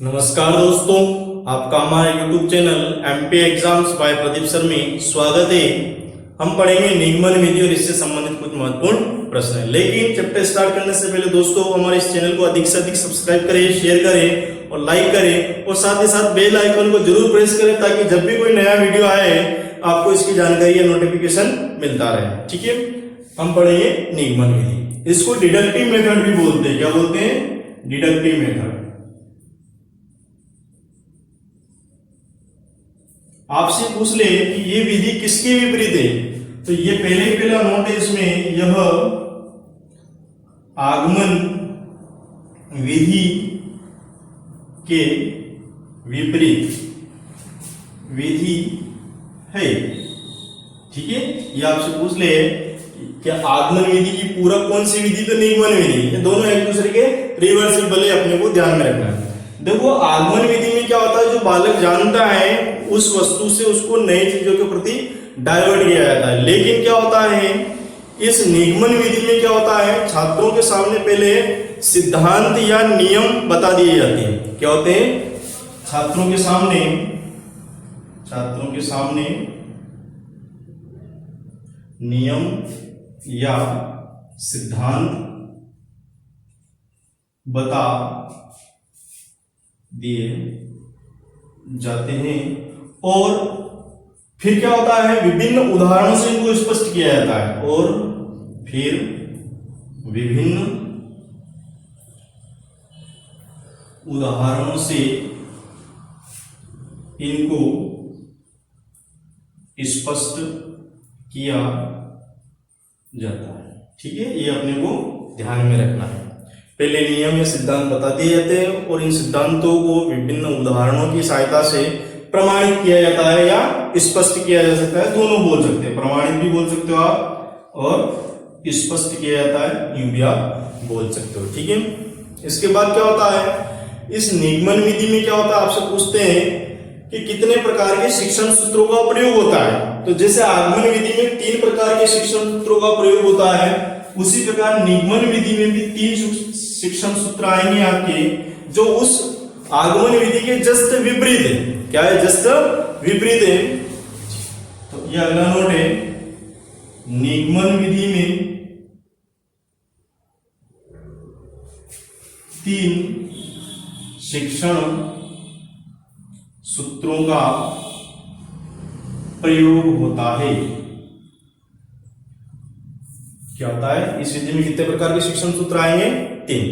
नमस्कार दोस्तों, आपका हमारे YouTube channel MP exams by Pradeep sir में स्वागत है। हम पढ़ेंगे निगमन विधि और इससे संबंधित कुछ महत्वपूर्ण प्रश्न है। लेकिन चैप्टर स्टार्ट करने से पहले दोस्तों हमारे इस चैनल को अधिक से अधिक सब्सक्राइब करें, शेयर करें और लाइक करें और साथ ही साथ बेल आइकन को जरूर प्रेस करें ताकि जब भी कोई नया वीडियो आए आपको इसकी जानकारी या नोटिफिकेशन मिलता रहे। ठीक है, हम पढ़ेंगे निगमन विधि। इसको डिडक्टिव मेथड भी बोलते हैं। क्या बोलते हैं? Deductive method. आपसे पूछ ले कि ये विधि किसके विपरीत है, तो ये पहला नोट है इसमें, यह आगमन विधि के विपरीत विधि है। ठीक है, ये आपसे पूछ ले कि आगमन विधि की पूरक कौन सी विधि, तो निगमन विधि। ये दोनों एक दूसरे के रिवर्सिबल है, अपने को ध्यान में रखना है। देखो, आगमन विधि में क्या होता है, जो बालक जानता है उस वस्तु से उसको नई चीजों के प्रति डाइवर्ट किया जाता है। लेकिन क्या होता है, इस निगमन विधि में क्या होता है, छात्रों के सामने पहले सिद्धांत या नियम बता दिए जाते हैं। क्या होते हैं? छात्रों के सामने नियम या सिद्धांत बता दिए जाते हैं और फिर क्या होता है, विभिन्न उदाहरणों से इनको स्पष्ट किया जाता है और फिर विभिन्न उदाहरणों से इनको स्पष्ट किया जाता है। ठीक है, ये अपने को ध्यान में रखना है। पहले नियम या सिद्धांत बता दिए जाते हैं और इन सिद्धांतों को विभिन्न उदाहरणों की सहायता से प्रमाणित किया जाता है या स्पष्ट किया जा सकता है। दोनों बोल सकते हैं, प्रमाणित भी बोल सकते हो आप और स्पष्ट किया जाता है, यूं भी आप बोल सकते हो। ठीक है, इसके बाद क्या होता है, इस निगमन विधि में क्या होता है, आपसे पूछते हैं कि कितने प्रकार के शिक्षण सूत्रों का प्रयोग होता है। तो जैसे आगमन विधि में 3 प्रकार के शिक्षण सूत्रों का प्रयोग होता है, उसी प्रकार निगमन विधि में भी 3 शिक्षण सूत्र आएंगे आपके, जो उस आगमन विधि के जस्ट विपरीत है। क्या है? जस्ट विपरीत है। तो ये अगला नोट है, निगमन विधि में 3 शिक्षण सूत्रों का प्रयोग होता है। क्या होता है, इस विधि में कितने प्रकार के शिक्षण सूत्र आएंगे? 3।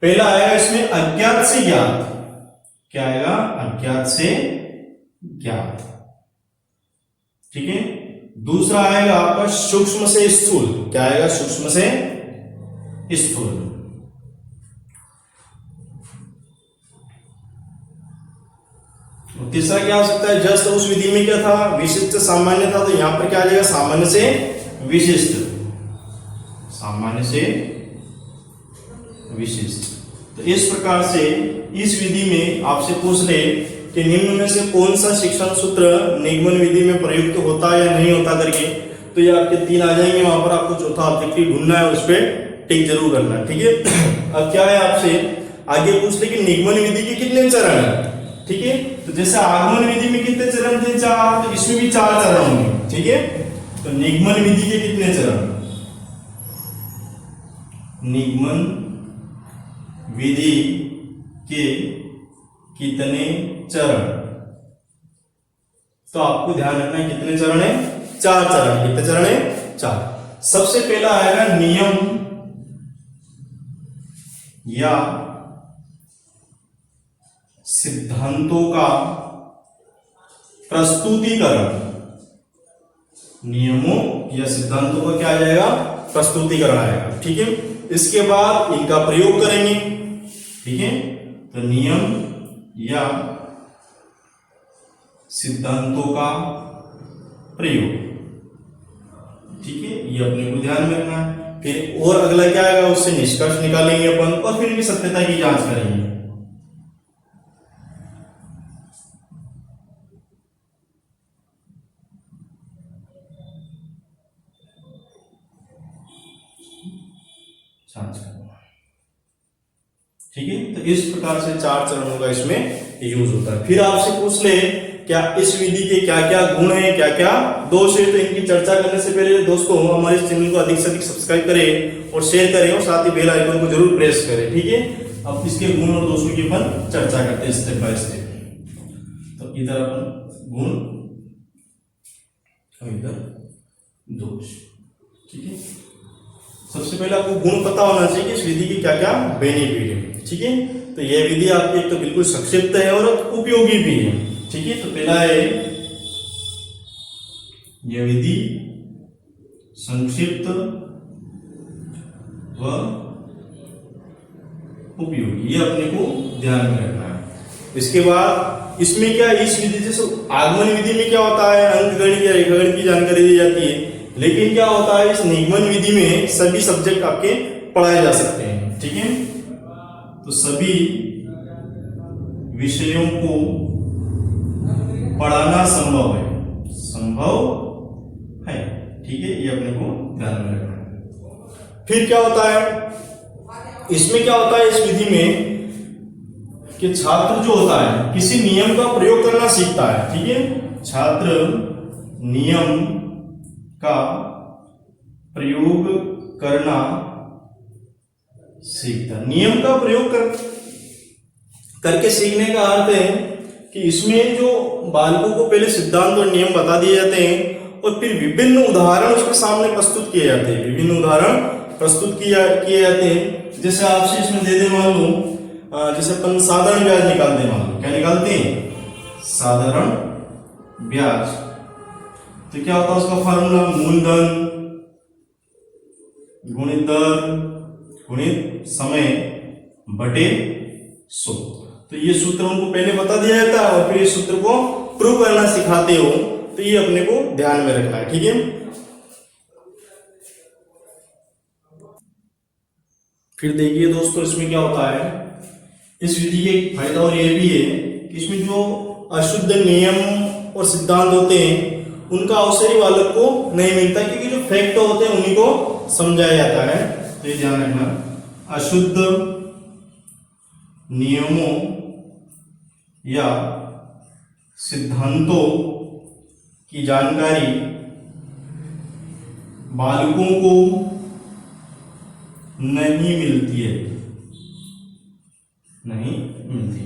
पहला आएगा इसमें अज्ञात से ज्ञात। क्या आएगा? अज्ञात से ज्ञात। ठीक है, दूसरा आएगा आपका सूक्ष्म से स्थूल। क्या आएगा? सूक्ष्म से स्थूल। तीसरा क्या हो सकता है, जस्ट उस विधि में क्या था, विशिष्ट सामान्य था, तो यहां पर क्या आ जाएगा, सामान्य से विशिष्ट। सामान्य से विशिष्ट। तो इस प्रकार से इस विधि में आपसे पूछ ले कि निम्न में से कौन सा शिक्षण सूत्र निगमन विधि में प्रयुक्त होता है या नहीं होता करके, तो ये आपके 3 आ जाएंगे। वहां पर आपको चौथा ऑब्जेक्टिव ढूंढना है, उस पर टिक जरूर करना है। ठीक है, अब क्या है, आपसे आगे पूछ ले कि निगमन विधि के कितने चरण है। ठीक है, तो जैसे आगमन विधि में कितने चरण थे? 4, तो इसमें भी 4 चरण होंगे। ठीक है, तो निगमन विधि के कितने चरण? निगमन विधि के कितने चरण? तो आपको ध्यान रखना है कितने चरण है? 4 चरण। कितने चरण है? 4। सबसे पहला आएगा नियम या सिद्धांतों का प्रस्तुतिकरण। नियमों या सिद्धांतों का क्या आ जाएगा? प्रस्तुतिकरण आएगा। ठीक है, इसके बाद इनका प्रयोग करेंगे। ठीक है, तो नियम या सिद्धांतों का प्रयोग। ठीक है, ये अपने को ध्यान में रखना है। फिर और अगला क्या आएगा, उससे निष्कर्ष निकालेंगे अपन और फिर भी सत्यता की जांच करेंगे। जांच करना। ठीक है। तो इस प्रकार से 4 चरणों का इसमें यूज होता है। फिर आपसे पूछ ले क्या इस विधि के क्या क्या गुण है, क्या क्या दोष है, तो इनकी चर्चा करने से पहले दोस्तों हमारे इस चैनल को अधिक से अधिक सब्सक्राइब करें और शेयर करें और साथ ही बेल आइकन को जरूर प्रेस करें, ठीक है। अब इसके गुण और दोषों की अपन चर्चा करते हैं स्टेप बाय स्टेप। तो इधर अपन गुण, इधर दोष, ठीक है। सबसे पहले आपको गुण पता होना चाहिए कि इस विधि की क्या क्या बेनिफिट है, ठीक है। तो यह विधि आपकी एक तो बिल्कुल संक्षिप्त है और उपयोगी भी है, ठीक है। तो पहला है यह विधि संक्षिप्त व उपयोगी, ये अपने को ध्यान में रखना है। इसके बाद इसमें क्या, इस विधि जैसे आगमन विधि में क्या होता है, अंकगणित या रेखागणित की जानकारी दी जाती है, लेकिन क्या होता है इस निगमन विधि में सभी सब्जेक्ट आपके पढ़ाए जा सकते हैं, ठीक है। तो सभी विषयों को पढ़ाना संभव है, ठीक है। ये अपने को ध्यान में रखना है। फिर क्या होता है इसमें, क्या होता है इस विधि में कि छात्र जो होता है किसी नियम का प्रयोग करना सीखता है, ठीक है। छात्र नियम का प्रयोग करना सीखता है। नियम का प्रयोग करके सीखने का अर्थ है कि इसमें जो बालकों को पहले सिद्धांत और नियम बता दिए जाते हैं और फिर विभिन्न उदाहरण उसके सामने प्रस्तुत किए जाते हैं, विभिन्न उदाहरण प्रस्तुत किए जाते हैं। जैसे आपसे इसमें दे दे, मान लो जैसे अपन साधारण ब्याज निकालते हैं, मान लो क्या निकालते हैं, साधारण ब्याज। तो क्या होता है उसका फार्मूला, मूलधन गुणित दर गुणित समय बटे 100। तो ये सूत्र उनको पहले बता दिया जाता है और फिर इस सूत्र को प्रूव करना सिखाते हो, तो ये अपने को ध्यान में रखना है, ठीक है। फिर देखिए दोस्तों इसमें क्या होता है, इस विधि के एक फायदा और ये भी है कि इसमें जो अशुद्ध नियम और सिद्धांत होते हैं उनका अवसर बालक को नहीं मिलता, क्योंकि जो फैक्ट होते हैं उन्हीं को समझाया जाता है। तो ये ध्यान रखना, अशुद्ध नियमों या सिद्धांतों की जानकारी बालकों को नहीं मिलती है, नहीं मिलती है।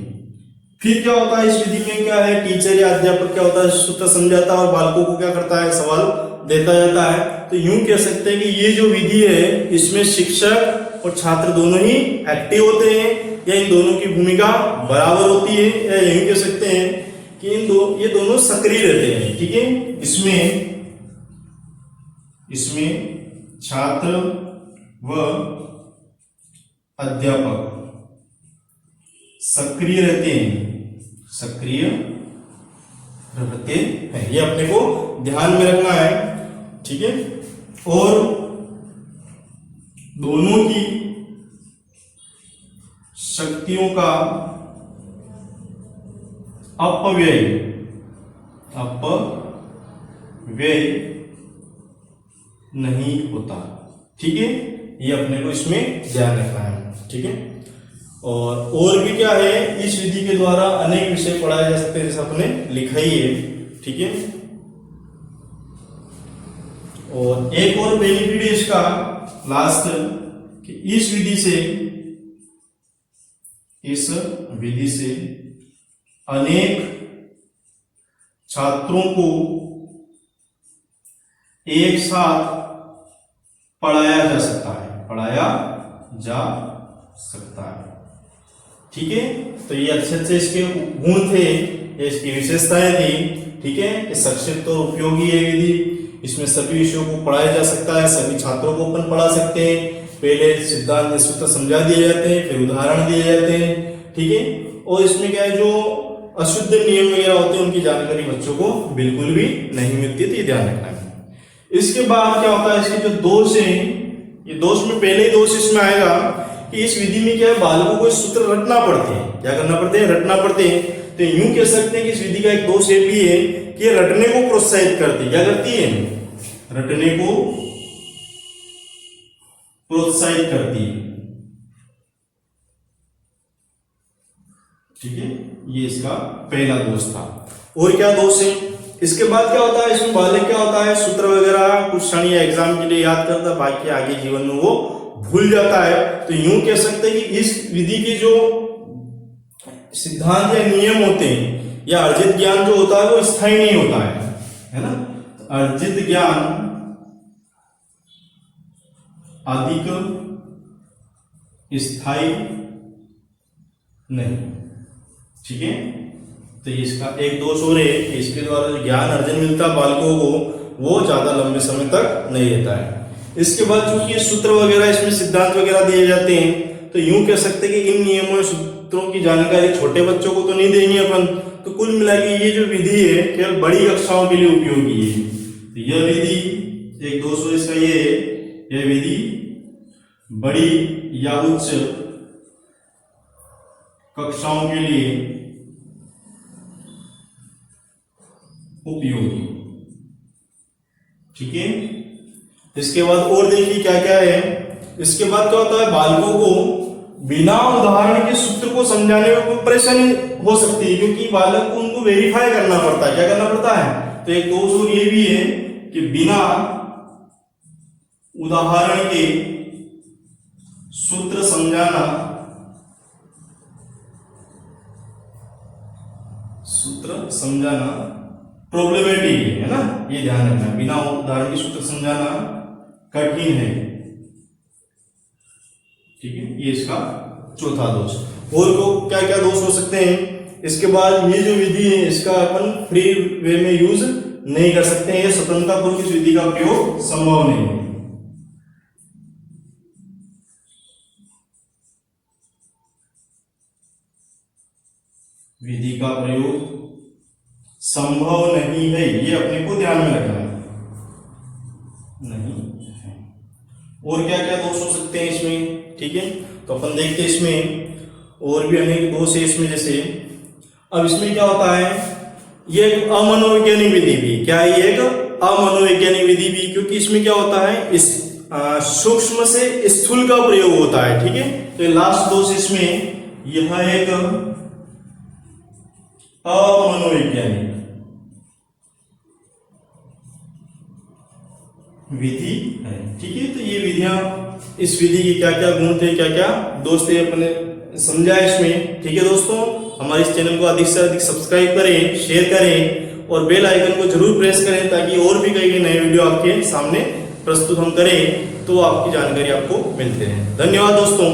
फिर क्या होता है इस विधि में, क्या है टीचर या अध्यापक क्या होता है सूत्र समझाता है और बालकों को क्या करता है, सवाल देता जाता है। तो यूं कह सकते हैं कि ये जो विधि है इसमें शिक्षक और छात्र दोनों ही एक्टिव होते हैं, या इन दोनों की भूमिका बराबर होती है, या यूं कह सकते हैं कि ये दोनों सक्रिय रहते हैं, ठीक है। इसमें छात्र व अध्यापक सक्रिय रहते हैं, ये अपने को ध्यान में रखना है, ठीक है। और दोनों की शक्तियों का अपव्यय नहीं होता, ठीक है। ये अपने को इसमें ध्यान रखना है, ठीक है। और भी क्या है, इस विधि के द्वारा अनेक विषय पढ़ाए जा सकते हैं, जैसे आपने लिखा ही है, ठीक है। और एक और बेनिफिट है इसका लास्ट, कि इस विधि से अनेक छात्रों को एक साथ पढ़ाया जा सकता है, ठीक है। तो ये अच्छे इसके गुण थे, ये इसकी विशेषताएं थी, ठीक है। ये संक्षिप्त और उपयोगी है विधि, इसमें सभी विषयों को पढ़ाया जा सकता है, सभी छात्रों को अपन पढ़ा सकते हैं। पहले सिद्धांत सूत्र समझा दिए जाते हैं, फिर उदाहरण दिए जाते हैं, ठीक है। और इसमें क्या है, जो अशुद्ध नियम वगैरह होते हैं उनकी जानकारी बच्चों को बिल्कुल भी नहीं मिलती, तो ये ध्यान रखना है। इसके बाद क्या होता है, इसके जो दोष है, ये दोष में पहले ही दोष इसमें आएगा कि इस विधि में क्या है, बालकों को सूत्र रटना पड़ते हैं। क्या करना पड़ते हैं, रटना पड़ते हैं। तो यूं कह सकते हैं कि इस विधि का एक दोष ये भी है कि ये रटने को प्रोत्साहित करती है। क्या करती है, रटने को प्रोत्साहित करती है, ठीक है, ये इसका पहला दोष था। और क्या दोष है, इसके बाद क्या होता है, इसमें बालक क्या होता है, सूत्र वगैरह कुछ क्षण या एग्जाम के लिए याद करता है, बाकी आगे जीवन में वो भूल जाता है। तो यूं कह सकते हैं कि इस विधि के जो सिद्धांत या नियम होते हैं या अर्जित ज्ञान जो होता है वो स्थायी नहीं होता है ना। अर्जित ज्ञान अधिक स्थायी नहीं, ठीक है। तो इसका एक दोष हो रहे, इसके द्वारा जो ज्ञान अर्जन मिलता है बालकों को वो ज्यादा लंबे समय तक नहीं रहता है। इसके बाद चूंकि ये सूत्र वगैरह इसमें सिद्धांत वगैरह दिए जाते हैं, तो यूं कह सकते हैं कि इन नियमों सूत्रों की जानकारी छोटे बच्चों को तो नहीं देंगे अपन, तो कुल मिला के ये जो विधि है केवल बड़ी कक्षाओं के लिए उपयोगी है। तो यह विधि एक दोष इसका ये है, यह विधि बड़ी या उच्च कक्षाओं के लिए उपयोगी, ठीक है। इसके बाद और देखिए क्या क्या है। इसके बाद क्या होता है, बालकों को बिना उदाहरण के सूत्र को समझाने में कोई परेशानी हो सकती है, क्योंकि बालक को उनको वेरीफाई करना पड़ता है। क्या करना पड़ता है, तो एक दोष और ये भी है कि बिना उदाहरण के सूत्र समझाना, प्रॉब्लमेटिक है ना, ये ध्यान रखना। बिना उदाहरण के सूत्र समझाना कठिन है, ठीक है, ये इसका चौथा दोष। और को क्या क्या दोष हो सकते हैं। इसके बाद ये जो विधि है इसका अपन फ्री वे में यूज नहीं कर सकते हैं, स्वतंत्रतापूर्वक इस विधि का प्रयोग संभव नहीं है। विधि का प्रयोग संभव नहीं है, ये अपने को ध्यान में रखना है, नहीं है। और क्या क्या दोष हो सकते हैं इसमें, ठीक है। तो अपन देखते हैं इसमें और भी अनेक दोष है इसमें। जैसे अब इसमें क्या होता है, ये एक अमनोवैज्ञानिक विधि भी, क्या है, ये एक अमनोवैज्ञानिक विधि भी, क्योंकि इसमें क्या होता है, इस सूक्ष्म से स्थूल का प्रयोग होता है, ठीक है। तो लास्ट दोष इसमें यह एक अमनोवैज्ञानिक विधि है, ठीक है। तो ये विधियां, इस विधि के क्या क्या गुण थे, क्या क्या दोष थे, अपने समझा इसमें, ठीक है दोस्तों। हमारे इस चैनल को अधिक से अधिक सब्सक्राइब करें, शेयर करें और बेल आइकन को जरूर प्रेस करें, ताकि और भी कई नए वीडियो आपके सामने प्रस्तुत हम करें तो आपकी जानकारी आपको मिलते रहे। धन्यवाद दोस्तों।